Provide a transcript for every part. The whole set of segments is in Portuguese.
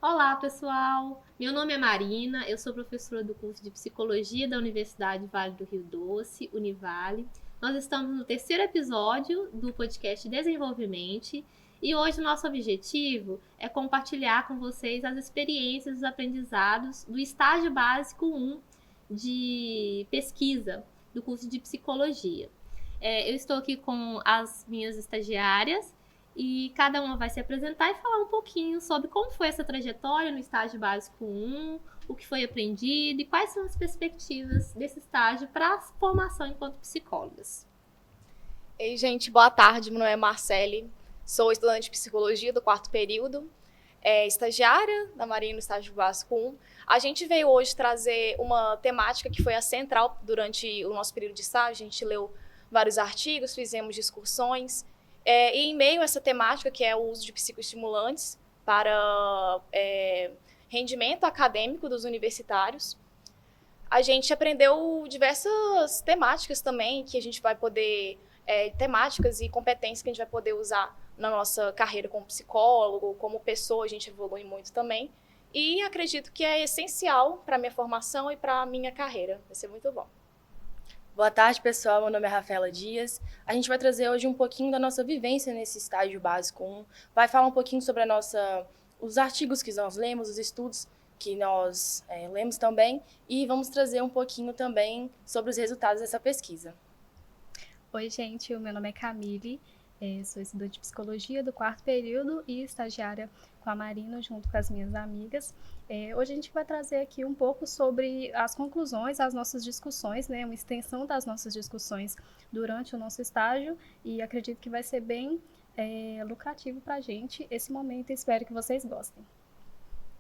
Olá, pessoal! Meu nome é Marina, eu sou professora do curso de Psicologia da Universidade Vale do Rio Doce, Univale. Nós estamos no terceiro episódio do podcast Desenvolvimente e hoje o nosso objetivo é compartilhar com vocês as experiências, os aprendizados do estágio básico 1 de pesquisa do curso de Psicologia. Eu estou aqui com as minhas estagiárias e cada uma vai se apresentar e falar um pouquinho sobre como foi essa trajetória no estágio básico 1, o que foi aprendido e quais são as perspectivas desse estágio para a formação enquanto psicólogas. Ei, gente, boa tarde. Meu nome é Marcele, sou estudante de psicologia do quarto período, estagiária da Marinha no estágio básico 1. A gente veio hoje trazer uma temática que foi a central durante o nosso período de estágio. A gente leu vários artigos, fizemos discussões, e em meio a essa temática, que é o uso de psicoestimulantes para rendimento acadêmico dos universitários, a gente aprendeu diversas temáticas também, que a gente vai poder, temáticas e competências que a gente vai poder usar na nossa carreira como psicólogo, como pessoa, a gente evolui muito também. E acredito que é essencial para a minha formação e para a minha carreira. Vai ser muito bom. Boa tarde, pessoal. Meu nome é Rafaela Dias. A gente vai trazer hoje um pouquinho da nossa vivência nesse estágio básico 1. Vai falar um pouquinho sobre os artigos que nós lemos, os estudos que nós lemos também, e vamos trazer um pouquinho também sobre os resultados dessa pesquisa. Oi, gente. O meu nome é Camille. Sou estudante de psicologia do quarto período e estagiária com a Marina, junto com as minhas amigas. Hoje a gente vai trazer aqui um pouco sobre as conclusões, as nossas discussões, né? Uma extensão das nossas discussões durante o nosso estágio, e acredito que vai ser bem lucrativo para a gente esse momento, e espero que vocês gostem.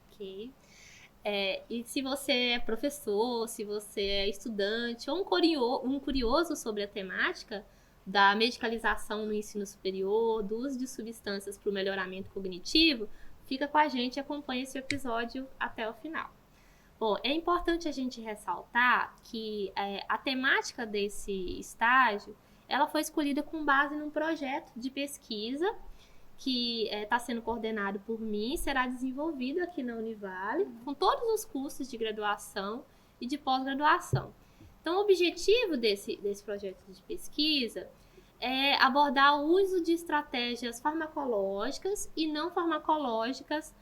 Ok. E se você é professor, se você é estudante ou um curioso sobre a temática da medicalização no ensino superior, do uso de substâncias para o melhoramento cognitivo, fica com a gente e acompanha esse episódio até o final. Bom, é importante a gente ressaltar que a temática desse estágio, ela foi escolhida com base num projeto de pesquisa que está sendo coordenado por mim, será desenvolvido aqui na Univale, com todos os cursos de graduação e de pós-graduação. Então, o objetivo desse projeto de pesquisa é abordar o uso de estratégias farmacológicas e não farmacológicas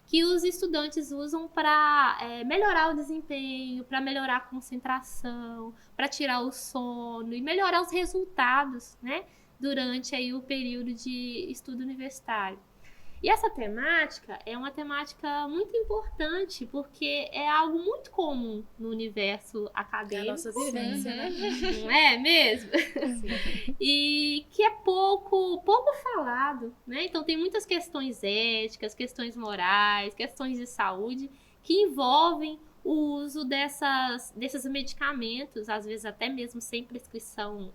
que os estudantes usam para melhorar o desempenho, para melhorar a concentração, para tirar o sono e melhorar os resultados, né, durante aí o período de estudo universitário. E essa temática é uma temática muito importante, porque é algo muito comum no universo acadêmico. É a nossa vivência, né? Não é mesmo? Sim. E que é pouco falado, né? Então tem muitas questões éticas, questões morais, questões de saúde que envolvem o uso desses medicamentos, às vezes até mesmo sem prescrição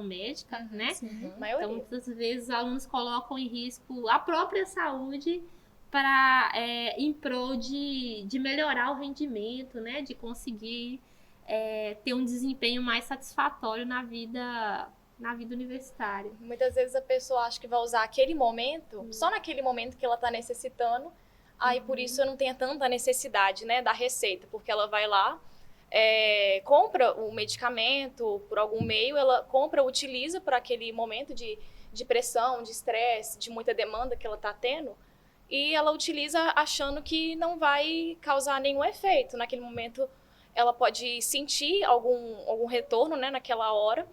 médica, né? Sim, Então, muitas vezes os alunos colocam em risco a própria saúde para em prol de melhorar o rendimento, né? De conseguir ter um desempenho mais satisfatório na vida universitária. Muitas vezes a pessoa acha que vai usar aquele momento, só naquele momento que ela está necessitando, aí por isso eu não tenho tanta necessidade, né, da receita, porque ela vai lá, compra o medicamento por algum meio, ela compra, utiliza por aquele momento de pressão, de estresse, de muita demanda que ela está tendo, e ela utiliza achando que não vai causar nenhum efeito. Naquele momento ela pode sentir algum retorno, né, naquela hora,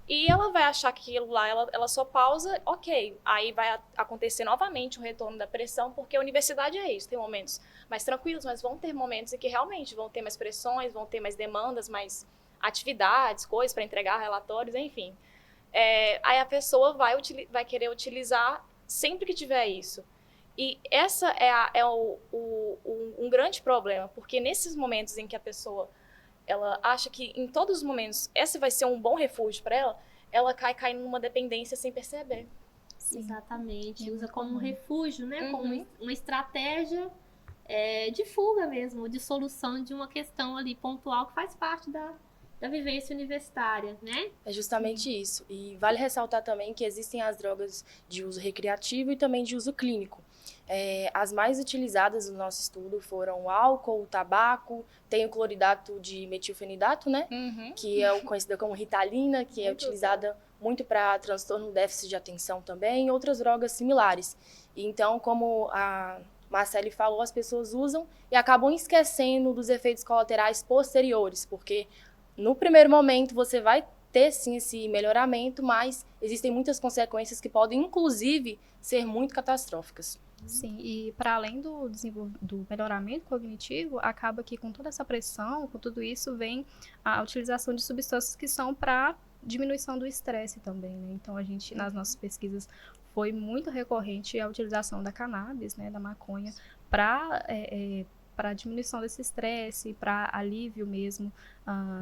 e ela vai achar que aquilo lá, ela só pausa, ok. Aí vai acontecer novamente o retorno da pressão, porque a universidade é isso. Tem momentos mais tranquilos, mas vão ter momentos em que realmente vão ter mais pressões, vão ter mais demandas, mais atividades, coisas para entregar, relatórios, enfim. Aí a pessoa vai querer utilizar sempre que tiver isso. E essa um grande problema, porque nesses momentos em que a pessoa ela acha que em todos os momentos esse vai ser um bom refúgio para ela, ela cai numa dependência sem perceber. Sim. Exatamente. Usa como um refúgio, né? Como uma estratégia de fuga mesmo, de solução de uma questão ali pontual que faz parte da vivência universitária, né? É justamente isso. E vale ressaltar também que existem as drogas de uso recreativo e também de uso clínico. As mais utilizadas no nosso estudo foram o álcool, o tabaco, tem o cloridato de metilfenidato, né? Que é conhecida como Ritalina, que é utilizada muito para transtorno déficit de atenção também, e outras drogas similares. Então, como a Marcele falou, as pessoas usam e acabam esquecendo dos efeitos colaterais posteriores, porque no primeiro momento você vai ter sim esse melhoramento, mas existem muitas consequências que podem, inclusive, ser muito catastróficas. Sim, e para além do melhoramento cognitivo, acaba que com toda essa pressão, com tudo isso, vem a utilização de substâncias que são para diminuição do estresse também, né? Então, a gente, nas nossas pesquisas, foi muito recorrente a utilização da cannabis, né, da maconha, para diminuição desse estresse, para alívio mesmo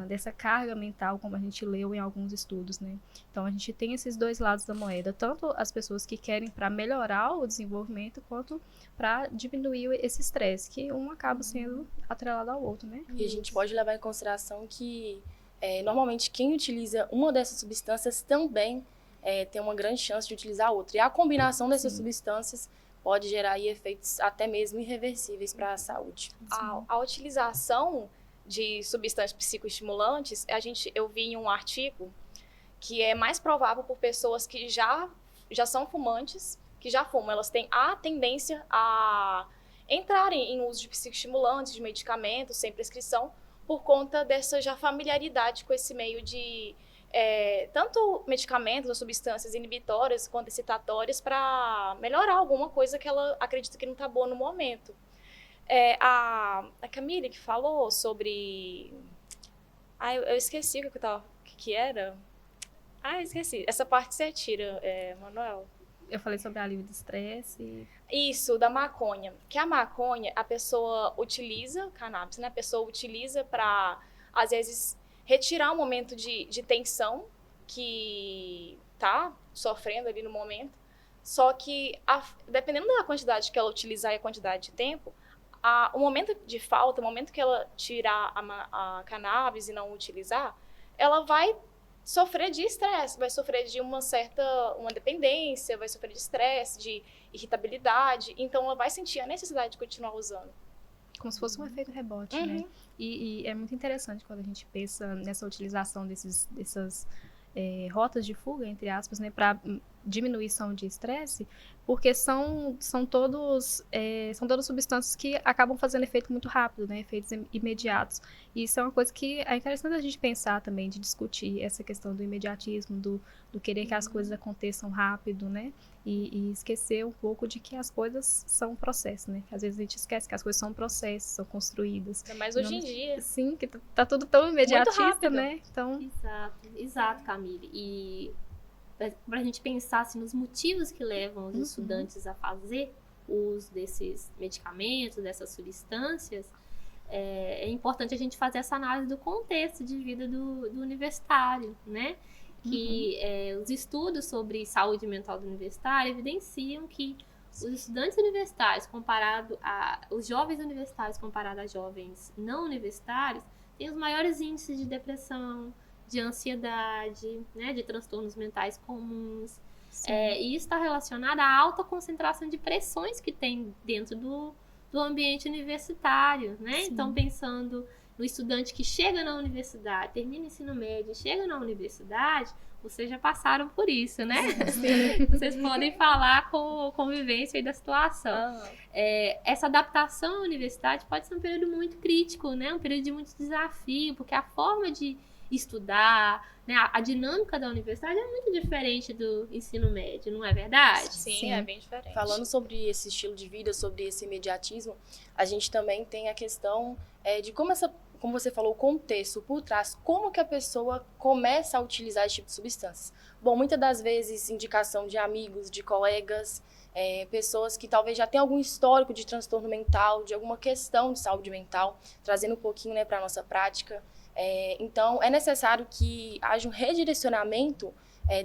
dessa carga mental, como a gente leu em alguns estudos, né? Então, a gente tem esses dois lados da moeda, tanto as pessoas que querem para melhorar o desenvolvimento, quanto para diminuir esse estresse, que um acaba sendo atrelado ao outro, né? E a gente pode levar em consideração que, normalmente, quem utiliza uma dessas substâncias também tem uma grande chance de utilizar outra. E a combinação dessas substâncias pode gerar aí efeitos até mesmo irreversíveis para a saúde. A utilização de substâncias psicoestimulantes, eu vi em um artigo que é mais provável por pessoas que já são fumantes, que já fumam. Elas têm a tendência a entrarem em uso de psicoestimulantes, de medicamentos, sem prescrição, por conta dessa já familiaridade com esse meio de tanto medicamentos ou substâncias inibitórias quanto excitatórias para melhorar alguma coisa que ela acredita que não está boa no momento. A Camille que falou sobre... eu esqueci o que era. Eu esqueci. Essa parte você tira, Manuel. Eu falei sobre alívio do estresse. Isso, da maconha. Que a maconha, a pessoa utiliza, cannabis, né? A pessoa utiliza para, às vezes, retirar um momento de tensão que tá sofrendo ali no momento. Só que, dependendo da quantidade que ela utilizar e a quantidade de tempo, o momento de falta, o momento que ela tirar a cannabis e não utilizar, ela vai sofrer de estresse, vai sofrer de uma dependência, vai sofrer de estresse, de irritabilidade. Então, ela vai sentir a necessidade de continuar usando. Como se fosse um efeito rebote, né? E é muito interessante quando a gente pensa nessa utilização dessas rotas de fuga, entre aspas, né, para diminuição de estresse, porque são todas substâncias que acabam fazendo efeito muito rápido, né, efeitos imediatos. E isso é uma coisa que é interessante a gente pensar também, de discutir essa questão do imediatismo, do querer que as coisas aconteçam rápido, né, e esquecer um pouco de que as coisas são um processo, né, que às vezes a gente esquece que as coisas são processos, são construídas. Mas hoje em dia. Sim, que tá tudo tão imediatista, né, então... Exato, Camille. E para a gente pensar assim, nos motivos que levam os estudantes a fazer uso desses medicamentos, dessas substâncias, é importante a gente fazer essa análise do contexto de vida do universitário, né? Que os estudos sobre saúde mental do universitário evidenciam que os estudantes universitários os jovens universitários comparados a jovens não universitários têm os maiores índices de depressão, de ansiedade, né, de transtornos mentais comuns. E isso está relacionado à alta concentração de pressões que tem dentro do ambiente universitário, né? Sim. Então, pensando no estudante que chega na universidade, termina o ensino médio, chega na universidade, vocês já passaram por isso, né? Sim. Vocês podem falar com convivência aí da situação. Essa adaptação à universidade pode ser um período muito crítico, né? Um período de muito desafio, porque a forma de estudar, né, a dinâmica da universidade é muito diferente do ensino médio, não é verdade? Sim, é bem diferente. Falando sobre esse estilo de vida, sobre esse imediatismo, a gente também tem a questão de como você falou, o contexto por trás, como que a pessoa começa a utilizar esse tipo de substâncias. Bom, muitas das vezes indicação de amigos, de colegas, pessoas que talvez já tenham algum histórico de transtorno mental, de alguma questão de saúde mental, trazendo um pouquinho, né, para a nossa prática. Então, é necessário que haja um redirecionamento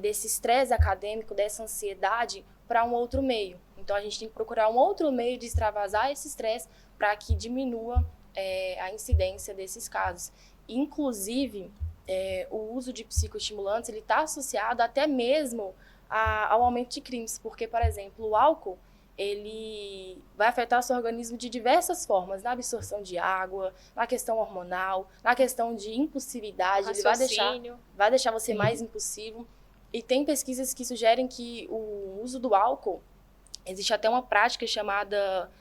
desse estresse acadêmico, dessa ansiedade, para um outro meio. Então, a gente tem que procurar um outro meio de extravasar esse estresse para que diminua a incidência desses casos. Inclusive, o uso de psicoestimulantes está associado até mesmo ao aumento de crimes, porque, por exemplo, o álcool ele vai afetar seu organismo de diversas formas, na absorção de água, na questão hormonal, na questão de impulsividade, ele vai deixar você mais impulsivo. E tem pesquisas que sugerem que o uso do álcool, existe até uma prática chamada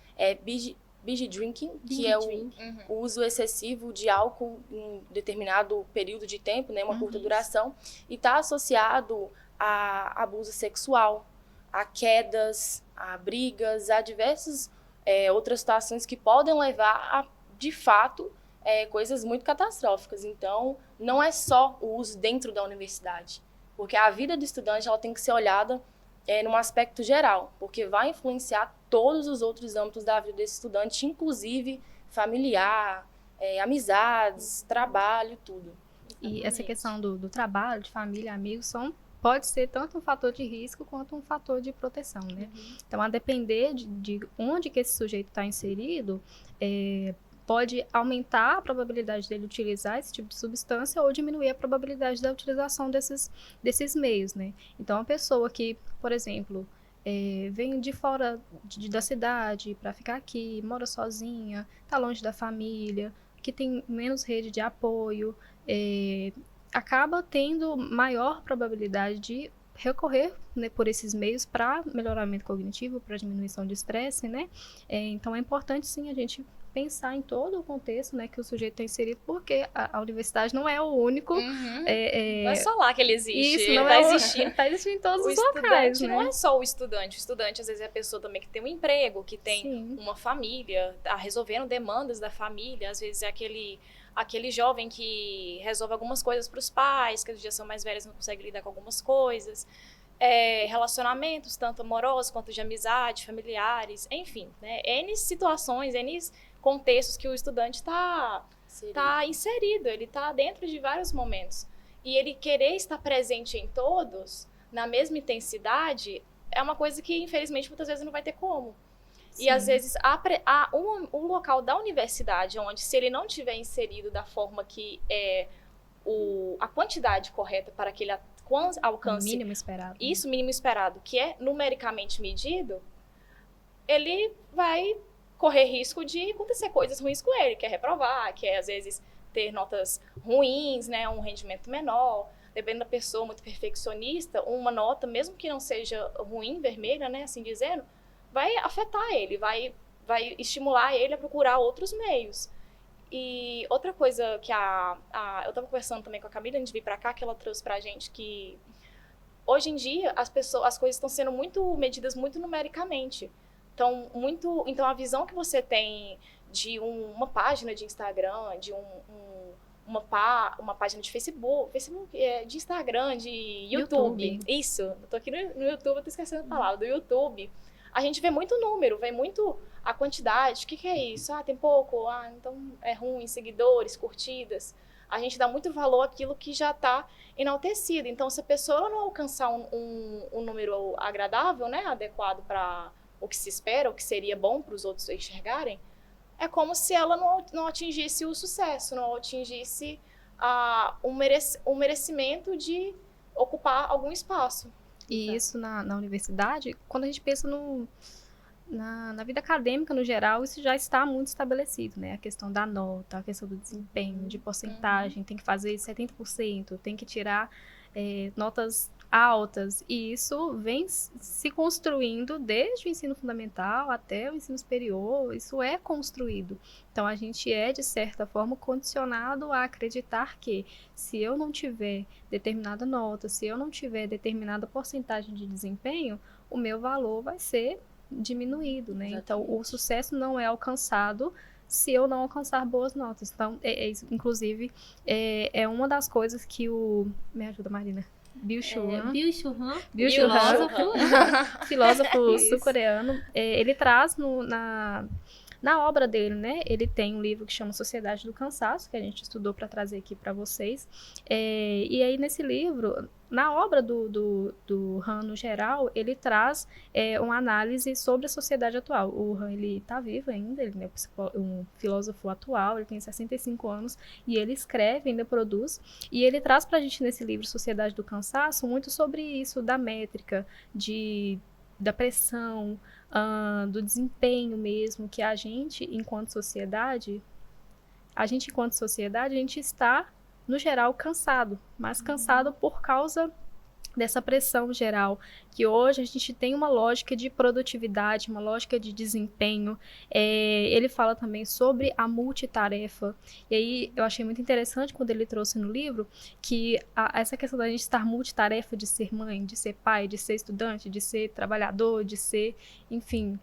binge drinking, que é o uso excessivo de álcool em um determinado período de tempo, né, uma curta duração, e está associado a abuso sexual, a quedas, a brigas, a diversas outras situações que podem levar a, de fato, coisas muito catastróficas. Então, não é só o uso dentro da universidade, porque a vida do estudante ela tem que ser olhada num aspecto geral, porque vai influenciar todos os outros âmbitos da vida desse estudante, inclusive familiar, amizades, trabalho, tudo. E essa questão do trabalho, de família, amigos, pode ser tanto um fator de risco quanto um fator de proteção, né? Então, a depender de onde que esse sujeito está inserido, pode aumentar a probabilidade dele utilizar esse tipo de substância ou diminuir a probabilidade da utilização desses meios, né? Então, a pessoa que, por exemplo, vem de fora da cidade para ficar aqui, mora sozinha, está longe da família, que tem menos rede de apoio, acaba tendo maior probabilidade de recorrer, né, por esses meios para melhoramento cognitivo, para diminuição de estresse, né? Então, é importante, sim, a gente pensar em todo o contexto, né, que o sujeito está inserido, porque a universidade não é o único... Não é só lá que ele existe. Isso, não está existindo. Está existindo em todos O os locais, estudante né? não é só o estudante. O estudante, às vezes, é a pessoa também que tem um emprego, que tem Sim. uma família, tá resolvendo demandas da família. Às vezes, é aquele jovem que resolve algumas coisas para os pais, que já são mais velhos e não conseguem lidar com algumas coisas. Relacionamentos, tanto amorosos quanto de amizade, familiares, enfim, né? N situações, N contextos que o estudante está inserido, ele está dentro de vários momentos. E ele querer estar presente em todos, na mesma intensidade, é uma coisa que, infelizmente, muitas vezes não vai ter como. Sim. E, às vezes, um local da universidade onde, se ele não tiver inserido da forma que a quantidade correta para que ele alcance... O mínimo esperado. Isso, mínimo esperado, que é numericamente medido, ele vai correr risco de acontecer coisas ruins com ele, que é reprovar, que é, às vezes, ter notas ruins, né, um rendimento menor. Dependendo da pessoa muito perfeccionista, uma nota, mesmo que não seja ruim, vermelha, né, assim dizendo, vai afetar ele, vai estimular ele a procurar outros meios. E outra coisa que eu estava conversando também com a Camila, antes de vir para cá, que ela trouxe para a gente que hoje em dia as coisas estão sendo medidas muito numericamente. Então a visão que você tem de uma página de Instagram, de uma página de Facebook, de Instagram, de YouTube. Isso, eu tô aqui no YouTube, eu tô esquecendo a palavra, do YouTube. A gente vê muito número, vê muito a quantidade. O que é isso? Tem pouco, então é ruim, seguidores, curtidas. A gente dá muito valor àquilo que já está enaltecido. Então, se a pessoa não alcançar um número agradável, né, adequado para o que se espera, o que seria bom para os outros enxergarem, é como se ela não atingisse o sucesso, não atingisse o merecimento de ocupar algum espaço. E isso na universidade, quando a gente pensa na vida acadêmica no geral, isso já está muito estabelecido, né? A questão da nota, a questão do desempenho, de porcentagem, tem que fazer 70%, tem que tirar notas altas, e isso vem se construindo desde o ensino fundamental até o ensino superior, isso é construído. Então, a gente de certa forma, condicionado a acreditar que se eu não tiver determinada nota, se eu não tiver determinada porcentagem de desempenho, o meu valor vai ser diminuído, né? Exatamente. Então, o sucesso não é alcançado se eu não alcançar boas notas. Então, inclusive, é uma das coisas que Me ajuda, Marina. Byung-Chul Han, filósofo sul-coreano, ele traz na obra dele, né? Ele tem um livro que chama Sociedade do Cansaço, que a gente estudou para trazer aqui para vocês. E aí, nesse livro, na obra do Han, no geral, ele traz uma análise sobre a sociedade atual. O Han, ele está vivo ainda, ele é um filósofo atual, ele tem 65 anos, e ele escreve, ainda produz, e ele traz para a gente nesse livro Sociedade do Cansaço muito sobre isso, da métrica, de da pressão, do desempenho mesmo, que a gente, enquanto sociedade, a gente está, no geral, cansado, mas cansado por causa dessa pressão geral, que hoje a gente tem uma lógica de produtividade, uma lógica de desempenho. Ele fala também sobre a multitarefa, e aí eu achei muito interessante quando ele trouxe no livro que essa questão da gente estar multitarefa, de ser mãe, de ser pai, de ser estudante, de ser trabalhador, de ser, enfim,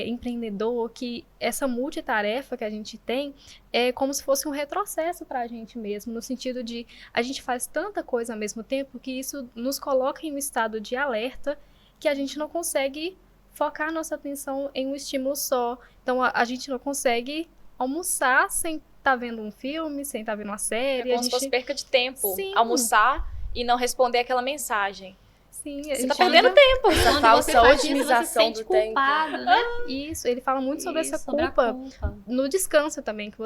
empreendedor, que essa multitarefa que a gente tem é como se fosse um retrocesso para a gente mesmo, no sentido de a gente faz tanta coisa ao mesmo tempo que isso nos coloca em um estado de alerta que a gente não consegue focar nossa atenção em um estímulo só. Então a gente não consegue almoçar sem estar vendo um filme, sem estar vendo uma série. É como se fosse perca de tempo. Sim. Almoçar e não responder aquela mensagem. Sim, você tá perdendo tempo. Essa falsa otimização do tempo. Culpado, né? Isso, ele fala muito sobre essa Sobre a culpa culpa. no descanso também, que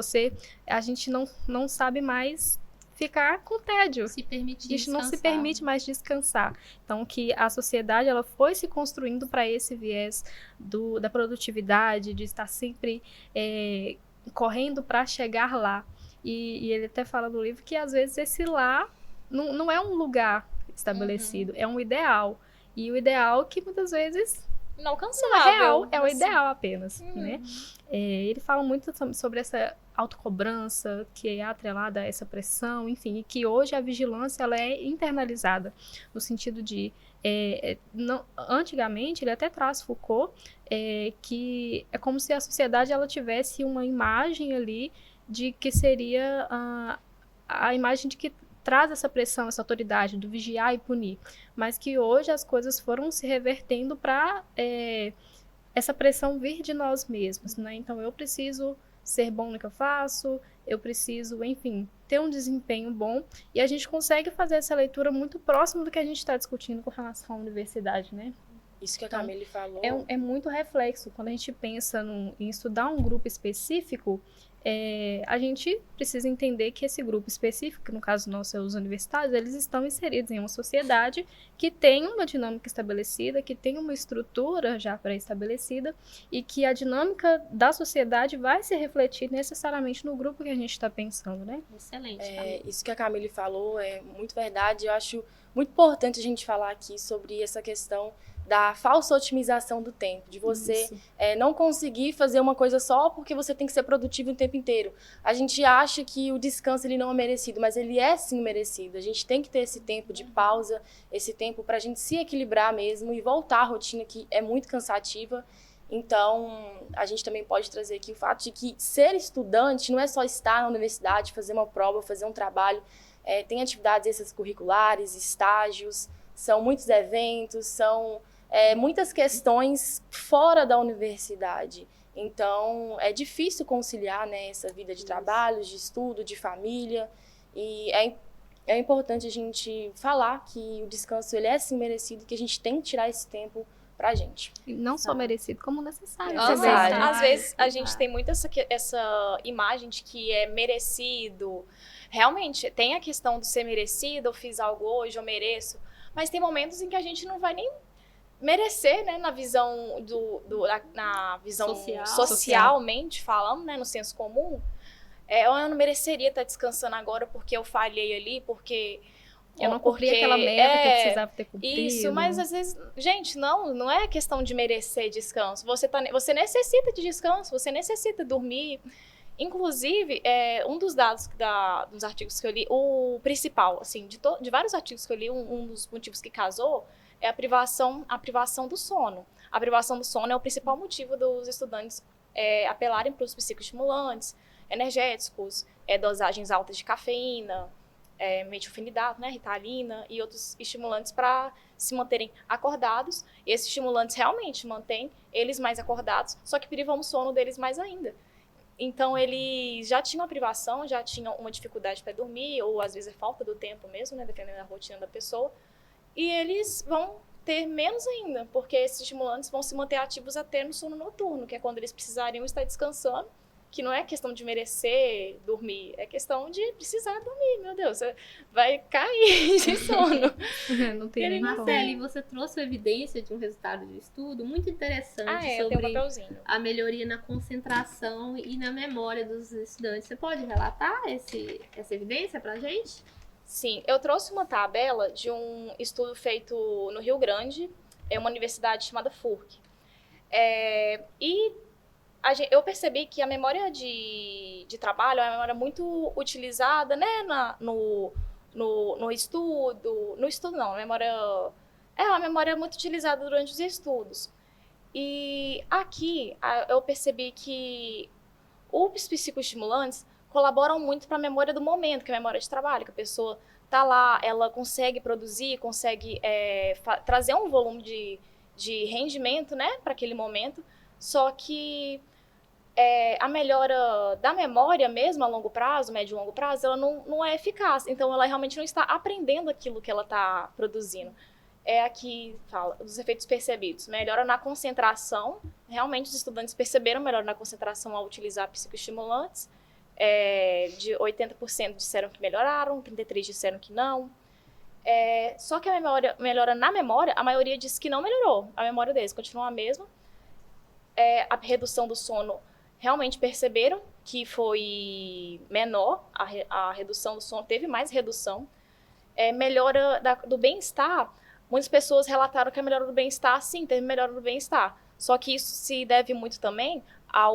a gente não sabe mais ficar com tédio. Se permitir A gente não se descansar. permite mais descansar. Então, que a sociedade ela foi se construindo para esse viés da produtividade, de estar sempre correndo para chegar lá. E ele até fala no livro que, às vezes, esse lá não é um lugar estabelecido, é um ideal. E o ideal que, muitas vezes, Não cansável. não é real, é o assim. ideal apenas, né? Ele fala muito sobre essa autocobrança que é atrelada a essa pressão, enfim, e que hoje a vigilância ela é internalizada, no sentido de, antigamente, ele até traz Foucault, que é como se a sociedade ela tivesse uma imagem ali de que seria a imagem de que traz essa pressão, essa autoridade do vigiar e punir, mas que hoje as coisas foram se revertendo para essa pressão vir de nós mesmos, né? Então eu preciso ser bom no que eu faço, eu preciso, enfim, ter um desempenho bom, e a gente consegue fazer essa leitura muito próximo do que a gente está discutindo com relação à universidade, né? Isso que a Camille falou. É muito reflexo. Quando a gente pensa em estudar um grupo específico, a gente precisa entender que esse grupo específico, que no caso nosso é os universitários, eles estão inseridos em uma sociedade que tem uma dinâmica estabelecida, que tem uma estrutura já pré-estabelecida, e que a dinâmica da sociedade vai se refletir necessariamente no grupo que a gente está pensando, né? Excelente, Camila. Isso que a Camille falou é muito verdade. Eu acho muito importante a gente falar aqui sobre essa questão da falsa otimização do tempo, de você não conseguir fazer uma coisa só porque você tem que ser produtivo o tempo inteiro. A gente acha que o descanso ele não é merecido, mas ele é sim merecido. A gente tem que ter esse tempo de pausa, esse tempo para a gente se equilibrar mesmo e voltar à rotina que é muito cansativa. Então, a gente também pode trazer aqui o fato de que ser estudante não é só estar na universidade, fazer uma prova, fazer um trabalho. Tem atividades extracurriculares, estágios, são muitos eventos, são muitas questões fora da universidade. Então, é difícil conciliar, né, essa vida de trabalho, de estudo, de família. E é importante a gente falar que o descanso ele é sim merecido, que a gente tem que tirar esse tempo pra gente. E não só merecido, como necessário. Necessário. Às vezes a gente tem muito essa imagem de que é merecido. Realmente, tem a questão do ser merecido, eu fiz algo hoje, eu mereço. Mas tem momentos em que a gente não vai nem merecer, né, na visão na visão socialmente falando, né, no senso comum. Eu não mereceria estar descansando agora porque eu falhei ali, porque eu não cumpri aquela meta que eu precisava ter cumprido. Isso, mas às vezes, gente, não é questão de merecer descanso. Você necessita de descanso, você necessita dormir. Inclusive, um dos dados dos artigos que eu li, o principal, assim, de vários artigos que eu li, um dos motivos que casou é a privação do sono. A privação do sono é o principal motivo dos estudantes apelarem para os psicoestimulantes, energéticos, dosagens altas de cafeína, metilfenidato, né, ritalina e outros estimulantes para se manterem acordados. E esses estimulantes realmente mantêm eles mais acordados, só que privam o sono deles mais ainda. Então, eles já tinham a privação, já tinham uma dificuldade para dormir, ou às vezes é falta do tempo mesmo, né, dependendo da rotina da pessoa. E eles vão ter menos ainda, porque esses estimulantes vão se manter ativos até no sono noturno, que é quando eles precisariam estar descansando, que não é questão de merecer dormir, é questão de precisar dormir, meu Deus, você vai cair de sono. Não tem Ele nem não como. Marcele, você trouxe evidência de um resultado de estudo muito interessante Tem um sobre papelzinho. a melhoria na concentração e na memória dos estudantes. Você pode relatar essa evidência pra gente? Sim, eu trouxe uma tabela de um estudo feito no Rio Grande, é uma universidade chamada FURC. E eu percebi que a memória de trabalho é uma memória muito utilizada, né, no estudo. No estudo não, é uma memória muito utilizada durante os estudos. E aqui eu percebi que os psicoestimulantes colaboram muito para a memória do momento, que é a memória de trabalho, que a pessoa tá lá, ela consegue produzir, consegue trazer um volume de rendimento, né, para aquele momento, só que a melhora da memória mesmo a longo prazo, médio e longo prazo, ela não é eficaz. Então, ela realmente não está aprendendo aquilo que ela está produzindo. Aqui fala dos efeitos percebidos. Melhora na concentração. Realmente, os estudantes perceberam melhora na concentração ao utilizar psicoestimulantes. De 80% disseram que melhoraram, 33% disseram que não. Só que a melhora na memória, a maioria disse que não melhorou. A memória deles continua a mesma. A redução do sono, realmente perceberam que foi menor, a redução do sono teve mais redução. Melhora do bem-estar, muitas pessoas relataram que a melhora do bem-estar, sim, teve melhora do bem-estar. Só que isso se deve muito também à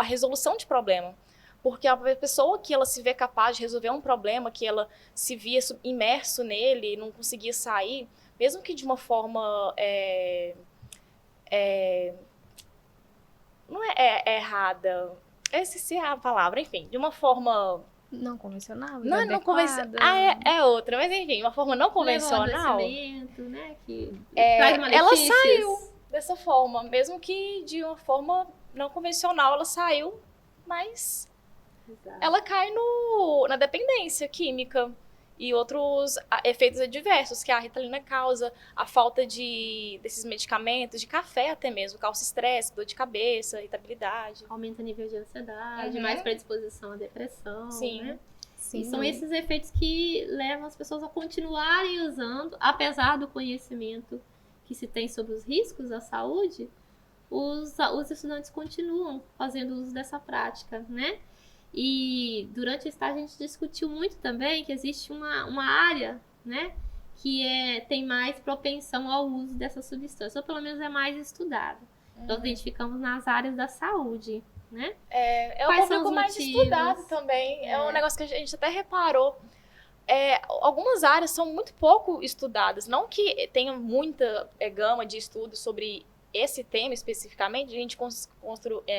resolução de problema. Porque a pessoa que ela se vê capaz de resolver um problema, que ela se via imerso nele, não conseguia sair, mesmo que de uma forma não é errada, eu esqueci a palavra, enfim, de uma forma Não convencional, não convencional. É outra, mas enfim, uma forma não convencional. Né, que traz malefícios. Ela saiu dessa forma, mesmo que de uma forma não convencional, ela saiu, mas Exato. ela cai na dependência química e outros efeitos adversos que a Ritalina causa, a falta desses medicamentos, de café até mesmo, causa estresse, dor de cabeça, irritabilidade. Aumenta o nível de ansiedade, mais predisposição à depressão, Sim. né? Sim. E são esses efeitos que levam as pessoas a continuarem usando, apesar do conhecimento que se tem sobre os riscos à saúde, os estudantes continuam fazendo uso dessa prática, né? E durante o estágio a gente discutiu muito também que existe uma área, né, que tem mais propensão ao uso dessa substância, ou pelo menos é mais estudada. Nós identificamos nas áreas da saúde, né? É o Quais são público os mais motivos? estudado também. É um negócio que a gente até reparou. Algumas áreas são muito pouco estudadas. Não que tenha muita gama de estudos sobre esse tema especificamente, a gente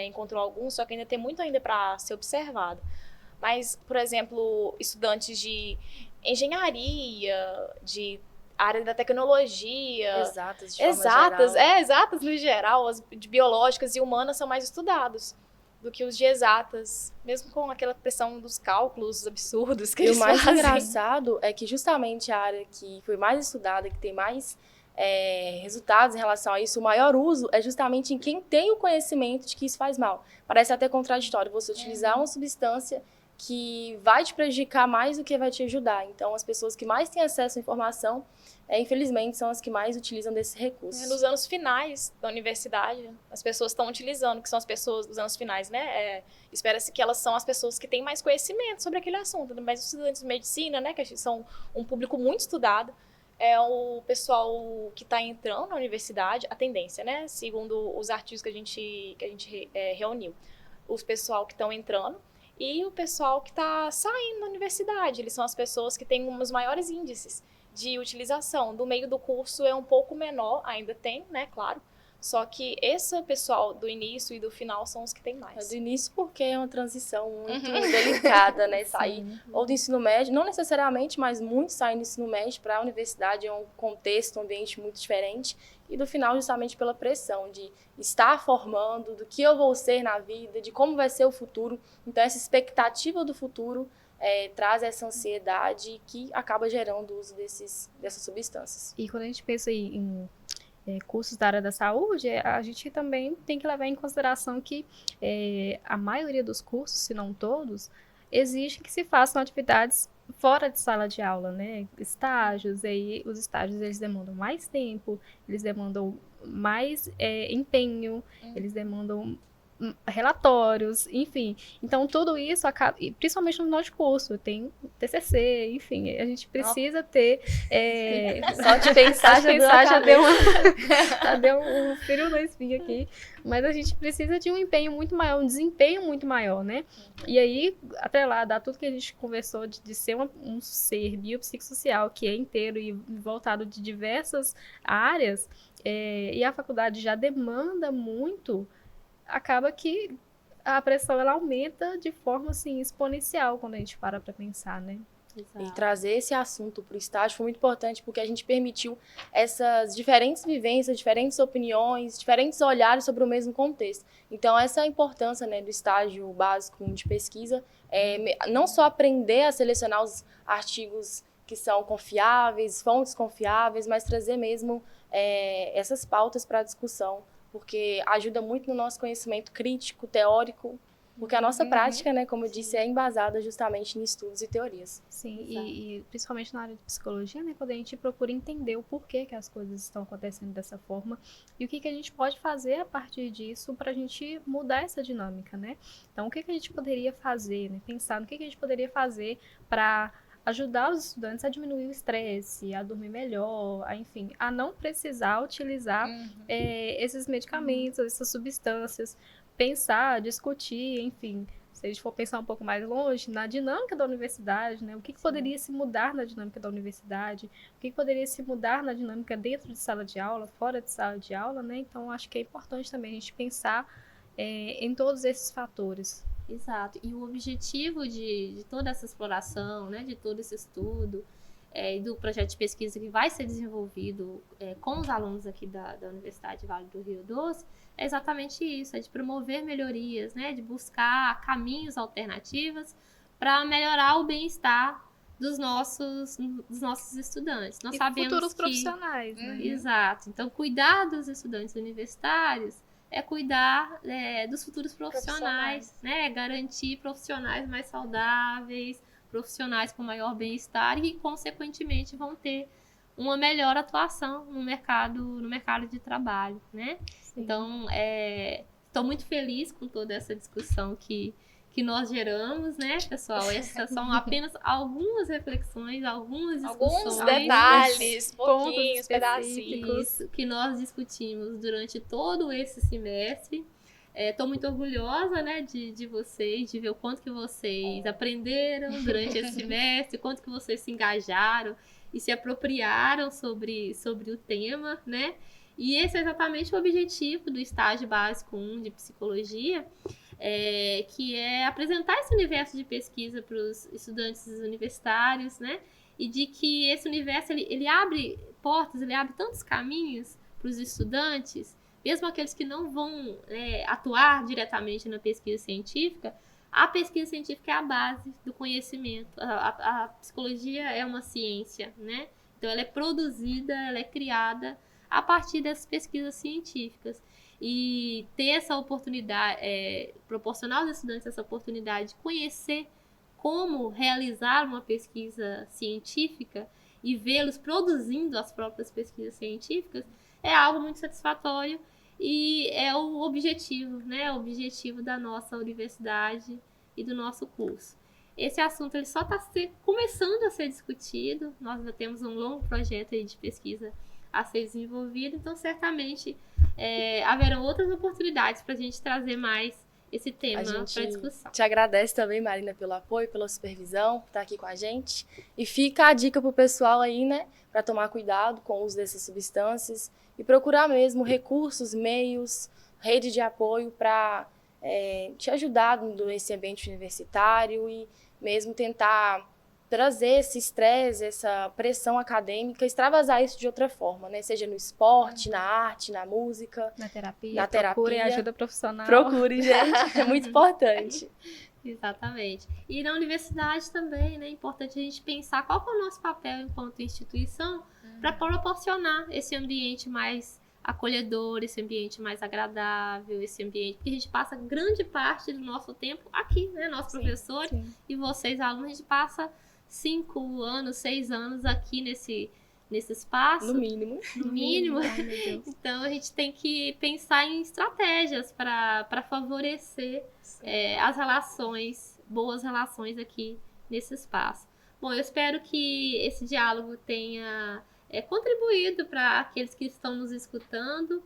encontrou alguns, só que ainda tem muito ainda para ser observado. Mas, por exemplo, estudantes de engenharia, de área da tecnologia... Exatas, de forma geral. Exatas no geral. As de biológicas e humanas são mais estudados do que os de exatas, mesmo com aquela pressão dos cálculos absurdos que eles fazem. E o mais engraçado é que justamente a área que foi mais estudada, que tem mais resultados em relação a isso, o maior uso é justamente em quem tem o conhecimento de que isso faz mal. Parece até contraditório você utilizar uma substância que vai te prejudicar mais do que vai te ajudar. Então, as pessoas que mais têm acesso à informação, infelizmente, são as que mais utilizam desse recurso. Nos anos finais da universidade, as pessoas estão utilizando, que são as pessoas dos anos finais, né? Espera-se que elas são as pessoas que têm mais conhecimento sobre aquele assunto. Mas os estudantes de medicina, né, que são um público muito estudado, é o pessoal que está entrando na universidade, a tendência, né? Segundo os artigos que a gente reuniu. Os pessoal que estão entrando e o pessoal que está saindo da universidade. Eles são as pessoas que têm os maiores índices de utilização. Do meio do curso é um pouco menor, ainda tem, né, claro. Só que esse pessoal do início e do final são os que tem mais. Do início porque é uma transição muito delicada, né? Sair ou do ensino médio, não necessariamente, mas muitos saem do ensino médio para a universidade, é um contexto, um ambiente muito diferente. E do final justamente pela pressão de estar formando, do que eu vou ser na vida, de como vai ser o futuro. Então essa expectativa do futuro traz essa ansiedade que acaba gerando o uso dessas substâncias. E quando a gente pensa em cursos da área da saúde, a gente também tem que levar em consideração que a maioria dos cursos, se não todos, exige que se façam atividades fora de sala de aula, né? Estágios, e aí os estágios eles demandam mais tempo, eles demandam mais empenho, eles demandam relatórios, enfim. Então, tudo isso acaba, e principalmente no final de curso, tem TCC, enfim, a gente precisa ter... Só de pensar, já deu um frio na espinha aqui, mas a gente precisa de um empenho muito maior, um desempenho muito maior, né? E aí, atrelado a tudo que a gente conversou de ser um ser biopsicossocial que é inteiro e voltado de diversas áreas, e a faculdade já demanda muito, acaba que a pressão ela aumenta de forma assim exponencial quando a gente para pensar, né? E trazer esse assunto para o estágio foi muito importante porque a gente permitiu essas diferentes vivências, diferentes opiniões, diferentes olhares sobre o mesmo contexto. Então, essa é a importância, né, do estágio básico de pesquisa, não só aprender a selecionar os artigos que são confiáveis, fontes confiáveis, mas trazer mesmo essas pautas para a discussão, porque ajuda muito no nosso conhecimento crítico, teórico, porque a nossa prática, né, como eu disse, é embasada justamente em estudos e teorias. Sim, e principalmente na área de psicologia, né, quando a gente procura entender o porquê que as coisas estão acontecendo dessa forma e o que a gente pode fazer a partir disso para a gente mudar essa dinâmica, né? Então, o que a gente poderia fazer, né? Pensar no que a gente poderia fazer para ajudar os estudantes a diminuir o estresse, a dormir melhor, enfim, a não precisar utilizar esses medicamentos, essas substâncias, pensar, discutir, enfim, se a gente for pensar um pouco mais longe, na dinâmica da universidade, né? O que poderia se mudar na dinâmica da universidade, o que poderia se mudar na dinâmica dentro de sala de aula, fora de sala de aula, né? Então, acho que é importante também a gente pensar em todos esses fatores. Exato. E o objetivo de toda essa exploração, né, de todo esse estudo, do projeto de pesquisa que vai ser desenvolvido com os alunos aqui da Universidade Vale do Rio Doce, é exatamente isso, é de promover melhorias, né, de buscar caminhos alternativos para melhorar o bem-estar dos nossos estudantes. Nós sabemos futuros profissionais, né? Exato. Então, cuidar dos estudantes universitários é cuidar dos futuros profissionais, né? Garantir profissionais mais saudáveis, profissionais com maior bem-estar e, consequentemente, vão ter uma melhor atuação no mercado de trabalho, né? Sim. Então, estou muito feliz com toda essa discussão que nós geramos, né, pessoal? Essas são apenas algumas reflexões, algumas discussões. Alguns detalhes, pouquinhos, pedacinhos que nós discutimos durante todo esse semestre. Estou muito orgulhosa, né, de vocês, de ver o quanto que vocês aprenderam durante esse semestre, o quanto que vocês se engajaram e se apropriaram sobre o tema, né? E esse é exatamente o objetivo do estágio básico 1 de psicologia, que é apresentar esse universo de pesquisa para os estudantes universitários, né? E de que esse universo ele abre portas, ele abre tantos caminhos para os estudantes, mesmo aqueles que não vão atuar diretamente na pesquisa científica. A pesquisa científica é a base do conhecimento. A psicologia é uma ciência, né? Então ela é produzida, ela é criada a partir dessas pesquisas científicas. E ter essa oportunidade, proporcionar aos estudantes essa oportunidade de conhecer como realizar uma pesquisa científica e vê-los produzindo as próprias pesquisas científicas, é algo muito satisfatório e é o objetivo, né? O objetivo da nossa universidade e do nosso curso. Esse assunto ele só está começando a ser discutido, nós ainda temos um longo projeto aí de pesquisa a ser desenvolvido, então certamente haverão outras oportunidades para a gente trazer mais esse tema para discussão. Te agradece também, Marina, pelo apoio, pela supervisão, por estar aqui com a gente. E fica a dica para o pessoal aí, né, para tomar cuidado com o uso dessas substâncias e procurar mesmo recursos, meios, rede de apoio para te ajudar nesse ambiente universitário e mesmo tentar trazer esse estresse, essa pressão acadêmica, extravasar isso de outra forma, né? Seja no esporte, na arte, na música, na terapia. Procurem ajuda profissional. Procurem, gente, é muito importante. Exatamente. E na universidade também, né? É importante a gente pensar qual é o nosso papel enquanto instituição para proporcionar esse ambiente mais acolhedor, esse ambiente mais agradável, esse ambiente que a gente passa grande parte do nosso tempo aqui, né? Nós professores e vocês alunos, a gente passa 5 anos, 6 anos aqui nesse espaço. No mínimo. No mínimo. Ai, meu Deus. Então a gente tem que pensar em estratégias para favorecer as relações, boas relações aqui nesse espaço. Bom, eu espero que esse diálogo tenha contribuído para aqueles que estão nos escutando,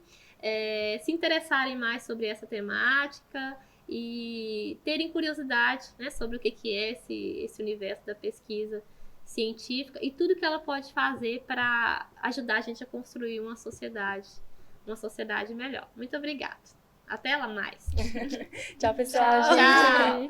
se interessarem mais sobre essa temática e terem curiosidade, né, sobre o que é esse universo da pesquisa científica e tudo que ela pode fazer para ajudar a gente a construir uma sociedade melhor. Muito obrigada. Até lá mais. Tchau, pessoal. Tchau.